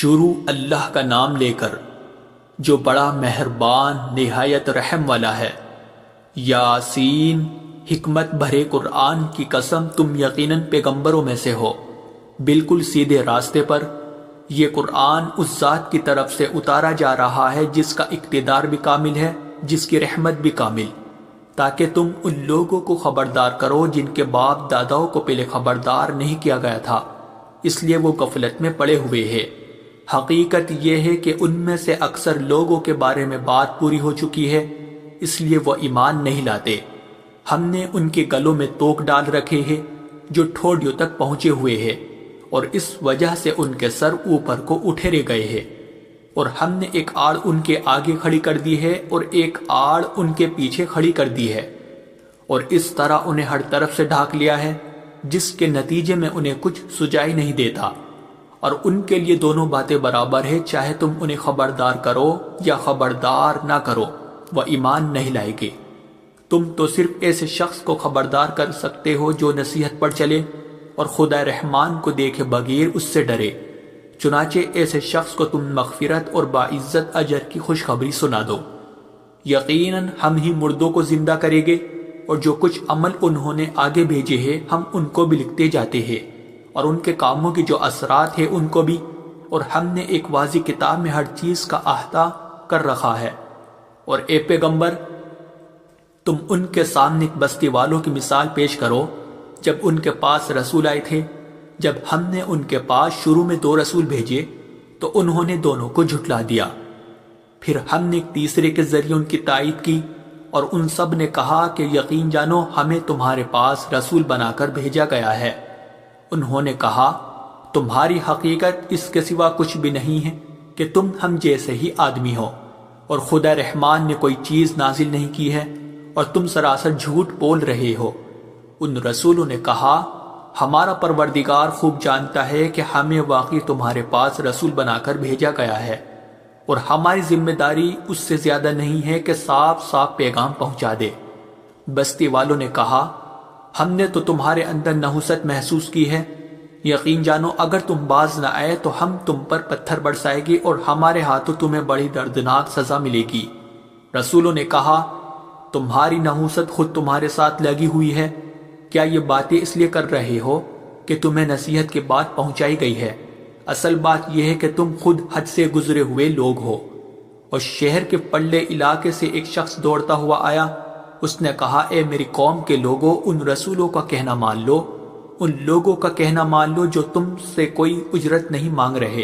شروع اللہ کا نام لے کر جو بڑا مہربان نہایت رحم والا ہے۔ یاسین، حکمت بھرے قرآن کی قسم، تم یقیناً پیغمبروں میں سے ہو، بالکل سیدھے راستے پر۔ یہ قرآن اس ذات کی طرف سے اتارا جا رہا ہے جس کا اقتدار بھی کامل ہے، جس کی رحمت بھی کامل، تاکہ تم ان لوگوں کو خبردار کرو جن کے باپ داداؤں کو پہلے خبردار نہیں کیا گیا تھا، اس لیے وہ غفلت میں پڑے ہوئے ہیں۔ حقیقت یہ ہے کہ ان میں سے اکثر لوگوں کے بارے میں بات پوری ہو چکی ہے، اس لیے وہ ایمان نہیں لاتے۔ ہم نے ان کے گلوں میں توق ڈال رکھے ہیں جو ٹھوڑیوں تک پہنچے ہوئے ہیں، اور اس وجہ سے ان کے سر اوپر کو اٹھیرے گئے ہیں، اور ہم نے ایک آڑ ان کے آگے کھڑی کر دی ہے اور ایک آڑ ان کے پیچھے کھڑی کر دی ہے، اور اس طرح انہیں ہر طرف سے ڈھانک لیا ہے، جس کے نتیجے میں انہیں کچھ سجائی نہیں دیتا۔ اور ان کے لیے دونوں باتیں برابر ہے، چاہے تم انہیں خبردار کرو یا خبردار نہ کرو، وہ ایمان نہیں لائے گے۔ تم تو صرف ایسے شخص کو خبردار کر سکتے ہو جو نصیحت پر چلے اور خدا رحمان کو دیکھے بغیر اس سے ڈرے، چنانچہ ایسے شخص کو تم مغفرت اور باعزت اجر کی خوشخبری سنا دو۔ یقیناً ہم ہی مردوں کو زندہ کریں گے، اور جو کچھ عمل انہوں نے آگے بھیجے ہیں ہم ان کو بھی لکھتے جاتے ہیں، اور ان کے کاموں کی جو اثرات ہیں ان کو بھی، اور ہم نے ایک واضح کتاب میں ہر چیز کا احاطہ کر رکھا ہے۔ اور اے پیغمبر، تم ان کے سامنے بستی والوں کی مثال پیش کرو جب ان کے پاس رسول آئے تھے۔ جب ہم نے ان کے پاس شروع میں 2 رسول بھیجے تو انہوں نے دونوں کو جھٹلا دیا، پھر ہم نے ایک تیسرے کے ذریعے ان کی تائید کی، اور ان سب نے کہا کہ یقین جانو ہمیں تمہارے پاس رسول بنا کر بھیجا گیا ہے۔ انہوں نے کہا تمہاری حقیقت اس کے سوا کچھ بھی نہیں ہے کہ تم ہم جیسے ہی آدمی ہو، اور خدا رحمان نے کوئی چیز نازل نہیں کی ہے، اور تم سراسر جھوٹ بول رہے ہو۔ ان رسولوں نے کہا ہمارا پروردگار خوب جانتا ہے کہ ہمیں واقعی تمہارے پاس رسول بنا کر بھیجا گیا ہے، اور ہماری ذمہ داری اس سے زیادہ نہیں ہے کہ صاف صاف پیغام پہنچا دے۔ بستی والوں نے کہا ہم نے تو تمہارے اندر نحوست محسوس کی ہے، یقین جانو اگر تم باز نہ آئے تو ہم تم پر پتھر برسائے گی اور ہمارے ہاتھوں تمہیں بڑی دردناک سزا ملے گی۔ رسولوں نے کہا تمہاری نحوست خود تمہارے ساتھ لگی ہوئی ہے، کیا یہ باتیں اس لیے کر رہے ہو کہ تمہیں نصیحت کی بات پہنچائی گئی ہے؟ اصل بات یہ ہے کہ تم خود حد سے گزرے ہوئے لوگ ہو۔ اور شہر کے پلے علاقے سے ایک شخص دوڑتا ہوا آیا، اس نے کہا اے میری قوم کے لوگوں، ان رسولوں کا کہنا مان لو، ان لوگوں کا کہنا مان لو جو تم سے کوئی اجرت نہیں مانگ رہے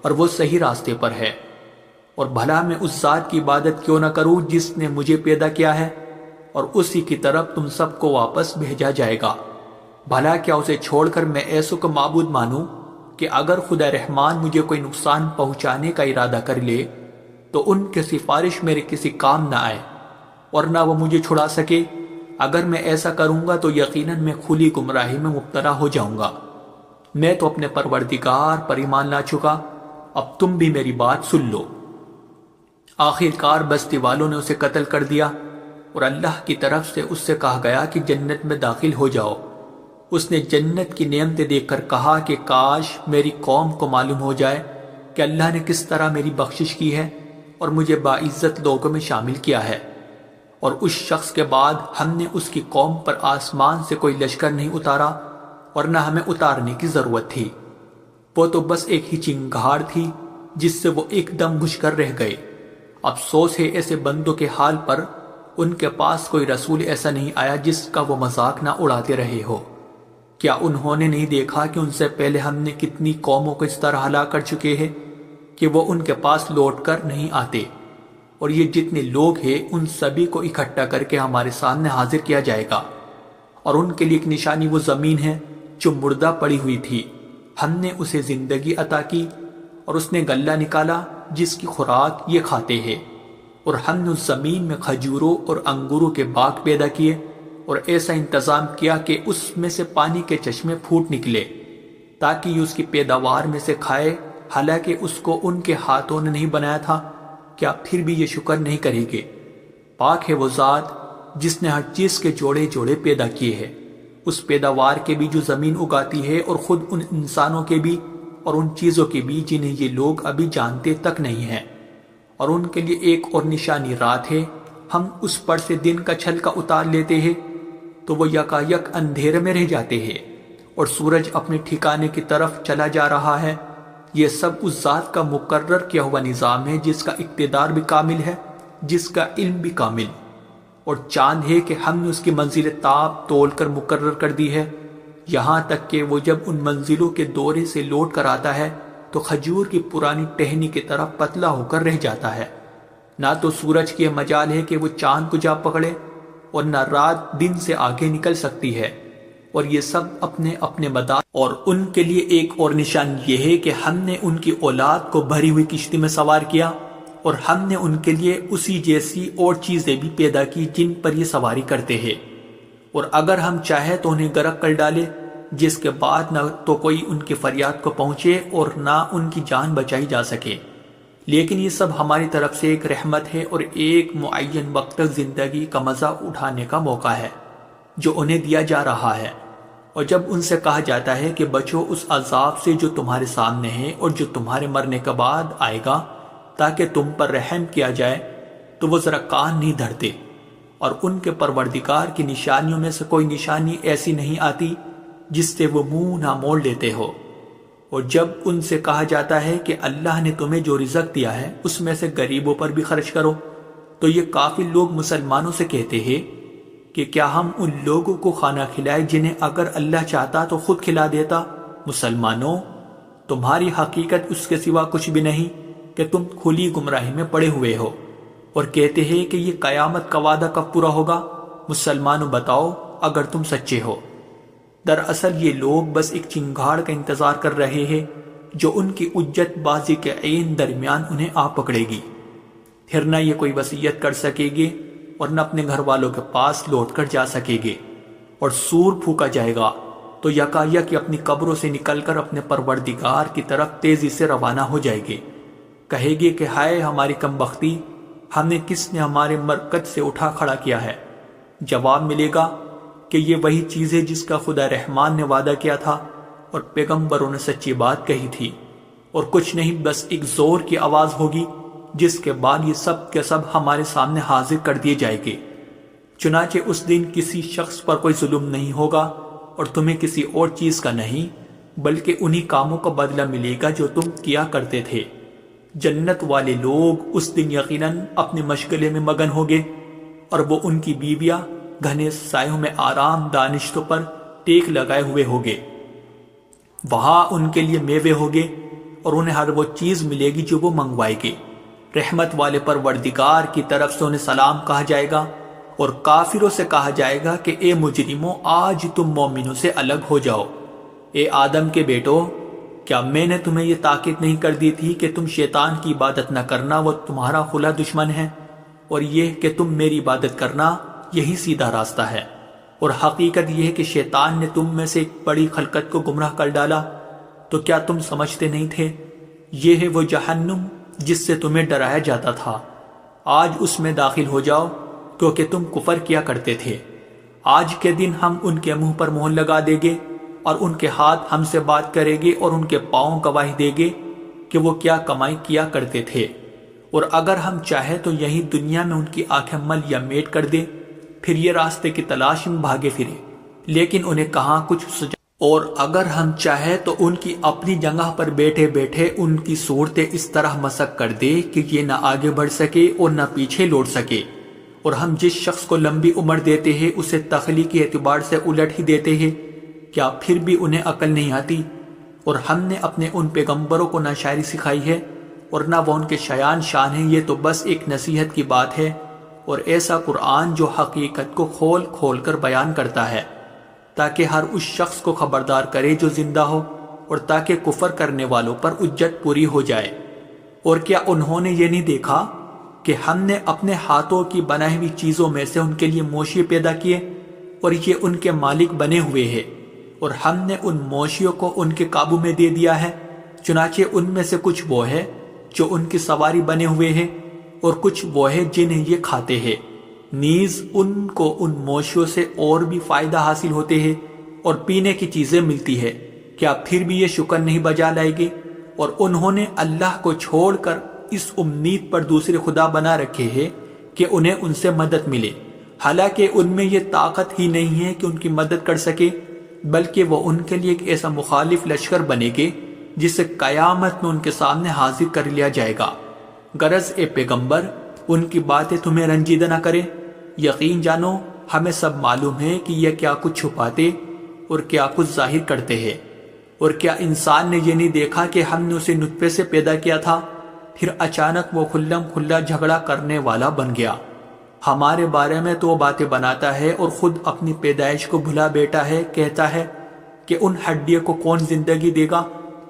اور وہ صحیح راستے پر ہے، اور بھلا میں اس ذات کی عبادت کیوں نہ کروں جس نے مجھے پیدا کیا ہے، اور اسی کی طرف تم سب کو واپس بھیجا جائے گا۔ بھلا کیا اسے چھوڑ کر میں ایسوں کو معبود مانوں کہ اگر خدا رحمان مجھے کوئی نقصان پہنچانے کا ارادہ کر لے تو ان کی سفارش میرے کسی کام نہ آئے، اور نہ وہ مجھے چھڑا سکے۔ اگر میں ایسا کروں گا تو یقیناً میں کھلی گمراہی میں مبتلا ہو جاؤں گا۔ میں تو اپنے پروردگار پر ایمان لا چکا، اب تم بھی میری بات سن لو۔ آخر کار بستی والوں نے اسے قتل کر دیا، اور اللہ کی طرف سے اس سے کہا گیا کہ جنت میں داخل ہو جاؤ۔ اس نے جنت کی نعمتیں دیکھ کر کہا کہ کاش میری قوم کو معلوم ہو جائے کہ اللہ نے کس طرح میری بخشش کی ہے اور مجھے باعزت لوگوں میں شامل کیا ہے۔ اور اس شخص کے بعد ہم نے اس کی قوم پر آسمان سے کوئی لشکر نہیں اتارا، اور نہ ہمیں اتارنے کی ضرورت تھی، وہ تو بس ایک ہی چنگھاڑ تھی جس سے وہ ایک دم بجھ کر رہ گئے۔ افسوس ہے ایسے بندوں کے حال پر، ان کے پاس کوئی رسول ایسا نہیں آیا جس کا وہ مذاق نہ اڑاتے رہے ہو۔ کیا انہوں نے نہیں دیکھا کہ ان سے پہلے ہم نے کتنی قوموں کو اس طرح ہلاک کر چکے ہیں کہ وہ ان کے پاس لوٹ کر نہیں آتے؟ اور یہ جتنے لوگ ہیں ان سبھی کو اکٹھا کر کے ہمارے سامنے حاضر کیا جائے گا، اور ان کے لیے ایک نشانی وہ زمین ہے جو مردہ پڑی ہوئی تھی، ہم نے اسے زندگی عطا کی، اور اس نے غلہ نکالا جس کی خوراک یہ کھاتے ہیں، اور ہم نے اس زمین میں کھجوروں اور انگوروں کے باغ پیدا کیے، اور ایسا انتظام کیا کہ اس میں سے پانی کے چشمے پھوٹ نکلے تاکہ یہ اس کی پیداوار میں سے کھائے، حالانکہ اس کو ان کے ہاتھوں نے نہیں بنایا تھا۔ کیا پھر بھی یہ شکر نہیں کریں گے؟ پاک ہے وہ ذات جس نے ہر چیز کے جوڑے جوڑے پیدا کیے ہیں، اس پیداوار کے بھی جو زمین اگاتی ہے اور خود ان انسانوں کے بھی اور ان چیزوں کی بھی جنہیں یہ لوگ ابھی جانتے تک نہیں ہیں، اور ان کے لیے ایک اور نشانی رات ہے، ہم اس پر سے دن کا چھلکا اتار لیتے ہیں تو وہ یکایک اندھیرے میں رہ جاتے ہیں اور سورج اپنے ٹھکانے کی طرف چلا جا رہا ہے۔ یہ سب اس ذات کا مقرر کیا ہوا نظام ہے جس کا اقتدار بھی کامل ہے، جس کا علم بھی کامل، اور چاند ہے کہ ہم نے اس کی منزل تاب تول کر مقرر کر دی ہے، یہاں تک کہ وہ جب ان منزلوں کے دورے سے لوٹ کر آتا ہے تو کھجور کی پرانی ٹہنی کی طرح پتلا ہو کر رہ جاتا ہے۔ نہ تو سورج کی مجال ہے کہ وہ چاند کو جا پکڑے اور نہ رات دن سے آگے نکل سکتی ہے، اور یہ سب اپنے اپنے مدار، اور ان کے لیے ایک اور نشان یہ ہے کہ ہم نے ان کی اولاد کو بھری ہوئی کشتی میں سوار کیا، اور ہم نے ان کے لیے اسی جیسی اور چیزیں بھی پیدا کی جن پر یہ سواری کرتے ہیں، اور اگر ہم چاہیں تو انہیں غرق کر ڈالے، جس کے بعد نہ تو کوئی ان کی فریاد کو پہنچے اور نہ ان کی جان بچائی جا سکے۔ لیکن یہ سب ہماری طرف سے ایک رحمت ہے اور ایک معین وقت تک زندگی کا مزہ اٹھانے کا موقع ہے جو انہیں دیا جا رہا ہے۔ اور جب ان سے کہا جاتا ہے کہ بچو اس عذاب سے جو تمہارے سامنے ہے اور جو تمہارے مرنے کے بعد آئے گا تاکہ تم پر رحم کیا جائے، تو وہ ذرا کان نہیں دھرتے، اور ان کے پروردگار کی نشانیوں میں سے کوئی نشانی ایسی نہیں آتی جس سے وہ منہ نہ موڑ لیتے ہو۔ اور جب ان سے کہا جاتا ہے کہ اللہ نے تمہیں جو رزق دیا ہے اس میں سے غریبوں پر بھی خرچ کرو، تو یہ کافر لوگ مسلمانوں سے کہتے ہیں کہ کیا ہم ان لوگوں کو کھانا کھلائے جنہیں اگر اللہ چاہتا تو خود کھلا دیتا؟ مسلمانوں، تمہاری حقیقت اس کے سوا کچھ بھی نہیں کہ تم کھلی گمراہی میں پڑے ہوئے ہو، اور کہتے ہیں کہ یہ قیامت کا وعدہ کب پورا ہوگا؟ مسلمانوں بتاؤ اگر تم سچے ہو۔ دراصل یہ لوگ بس ایک چنگاڑ کا انتظار کر رہے ہیں جو ان کی حجت بازی کے عین درمیان انہیں آ پکڑے گی، پھر نہ یہ کوئی وصیت کر سکے گے اور نہ اپنے گھر والوں کے پاس لوٹ کر جا سکے گے، اور سور پھونکا جائے گا تو یکایک اپنی قبروں سے نکل کر اپنے پروردگار کی طرف تیزی سے روانہ ہو جائے گے، کہے گے کہ ہائے ہماری کم بختی، ہم نے کس نے ہمارے مرکز سے اٹھا کھڑا کیا ہے؟ جواب ملے گا کہ یہ وہی چیز ہے جس کا خدا رحمان نے وعدہ کیا تھا اور پیغمبروں نے سچی بات کہی تھی، اور کچھ نہیں، بس ایک زور کی آواز ہوگی جس کے بعد یہ سب کے سب ہمارے سامنے حاضر کر دیے جائیں گے۔ چنانچہ اس دن کسی شخص پر کوئی ظلم نہیں ہوگا اور تمہیں کسی اور چیز کا نہیں، بلکہ انہی کاموں کا بدلہ ملے گا جو تم کیا کرتے تھے۔ جنت والے لوگ اس دن یقیناً اپنے مشغلے میں مگن ہوگے، اور وہ ان کی بیویاں گھنے سایوں میں آرام دانشتوں پر ٹیک لگائے ہوئے ہوگے۔ وہاں ان کے لیے میوے ہوگے اور انہیں ہر وہ چیز ملے گی جو وہ منگوائے گے۔ رحمت والے پروردگار کی طرف سے انہیں سلام کہا جائے گا، اور کافروں سے کہا جائے گا کہ اے مجرموں، آج تم مومنوں سے الگ ہو جاؤ۔ اے آدم کے بیٹو، کیا میں نے تمہیں یہ تاکید نہیں کر دی تھی کہ تم شیطان کی عبادت نہ کرنا، وہ تمہارا کھلا دشمن ہے، اور یہ کہ تم میری عبادت کرنا، یہی سیدھا راستہ ہے۔ اور حقیقت یہ ہے کہ شیطان نے تم میں سے ایک بڑی خلقت کو گمراہ کر ڈالا، تو کیا تم سمجھتے نہیں تھے؟ یہ ہے وہ جہنم جس سے تمہیں ڈرایا جاتا تھا، آج اس میں داخل ہو جاؤ کیونکہ تم کفر کیا کرتے تھے۔ آج کے دن ہم ان کے منہ پر مہر لگا دیں گے، اور ان کے ہاتھ ہم سے بات کریں گے، اور ان کے پاؤں گواہی دیں گے کہ وہ کیا کمائی کیا کرتے تھے۔ اور اگر ہم چاہیں تو یہی دنیا میں ان کی آنکھیں مل یا میٹ کر دیں، پھر یہ راستے کی تلاش میں بھاگے پھرے، لیکن انہیں کہاں کچھ سجا۔ اور اگر ہم چاہیں تو ان کی اپنی جگہ پر بیٹھے بیٹھے ان کی صورتیں اس طرح مسخ کر دے کہ یہ نہ آگے بڑھ سکے اور نہ پیچھے لوٹ سکے۔ اور ہم جس شخص کو لمبی عمر دیتے ہیں اسے تخلیقی اعتبار سے الٹ ہی دیتے ہیں، کیا پھر بھی انہیں عقل نہیں آتی؟ اور ہم نے اپنے ان پیغمبروں کو نہ شاعری سکھائی ہے اور نہ وہ ان کے شایان شان ہیں، یہ تو بس ایک نصیحت کی بات ہے، اور ایسا قرآن جو حقیقت کو کھول کھول کر بیان کرتا ہے تاکہ ہر اس شخص کو خبردار کرے جو زندہ ہو، اور تاکہ کفر کرنے والوں پر حجت پوری ہو جائے۔ اور کیا انہوں نے یہ نہیں دیکھا کہ ہم نے اپنے ہاتھوں کی بنائی ہوئی چیزوں میں سے ان کے لیے موشی پیدا کیے، اور یہ ان کے مالک بنے ہوئے ہیں، اور ہم نے ان موشیوں کو ان کے قابو میں دے دیا ہے، چنانچہ ان میں سے کچھ وہ ہے جو ان کی سواری بنے ہوئے ہیں، اور کچھ وہ ہے جنہیں یہ کھاتے ہیں۔ نیز ان کو ان موشیوں سے اور بھی فائدہ حاصل ہوتے ہیں اور پینے کی چیزیں ملتی ہے۔ کیا پھر بھی یہ شکر نہیں بجا لائے گے؟ اور انہوں نے اللہ کو چھوڑ کر اس امید پر دوسرے خدا بنا رکھے ہیں کہ انہیں ان سے مدد ملے، حالانکہ ان میں یہ طاقت ہی نہیں ہے کہ ان کی مدد کر سکے، بلکہ وہ ان کے لیے ایک ایسا مخالف لشکر بنے گے جسے قیامت میں ان کے سامنے حاضر کر لیا جائے گا۔ غرض اے پیغمبر، ان کی باتیں تمہیں رنجیدہ نہ کرے۔ یقین جانو ہمیں سب معلوم ہے کہ یہ کیا کچھ چھپاتے اور کیا کچھ ظاہر کرتے ہیں۔ اور کیا انسان نے یہ نہیں دیکھا کہ ہم نے اسے نطفے سے پیدا کیا تھا، پھر اچانک وہ کھلم کھلا جھگڑا کرنے والا بن گیا۔ ہمارے بارے میں تو وہ باتیں بناتا ہے اور خود اپنی پیدائش کو بھلا بیٹا ہے، کہتا ہے کہ ان ہڈیوں کو کون زندگی دے گا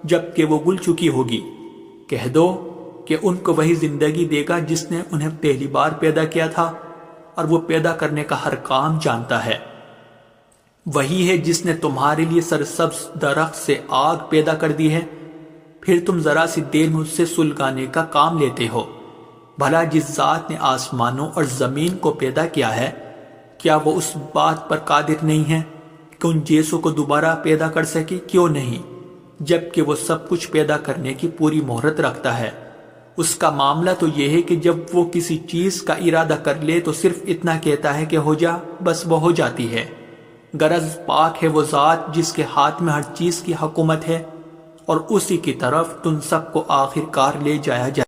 جب کہ وہ گل چکی ہوگی۔ کہہ دو کہ ان کو وہی زندگی دے گا جس نے انہیں پہلی بار پیدا کیا تھا، اور وہ پیدا کرنے کا ہر کام جانتا ہے۔ وہی ہے جس نے تمہارے لیے سرسبز درخت سے آگ پیدا کر دی ہے، پھر تم ذرا سی دیر میں اس سے سلگانے کا کام لیتے ہو۔ بھلا جس ذات نے آسمانوں اور زمین کو پیدا کیا ہے، کیا وہ اس بات پر قادر نہیں ہے کہ ان جیسوں کو دوبارہ پیدا کر سکے؟ کیوں نہیں، جبکہ وہ سب کچھ پیدا کرنے کی پوری مہرت رکھتا ہے۔ اس کا معاملہ تو یہ ہے کہ جب وہ کسی چیز کا ارادہ کر لے تو صرف اتنا کہتا ہے کہ ہو جا، بس وہ ہو جاتی ہے۔ غرض پاک ہے وہ ذات جس کے ہاتھ میں ہر چیز کی حکومت ہے، اور اسی کی طرف تم سب کو آخر کار لے جایا جائے۔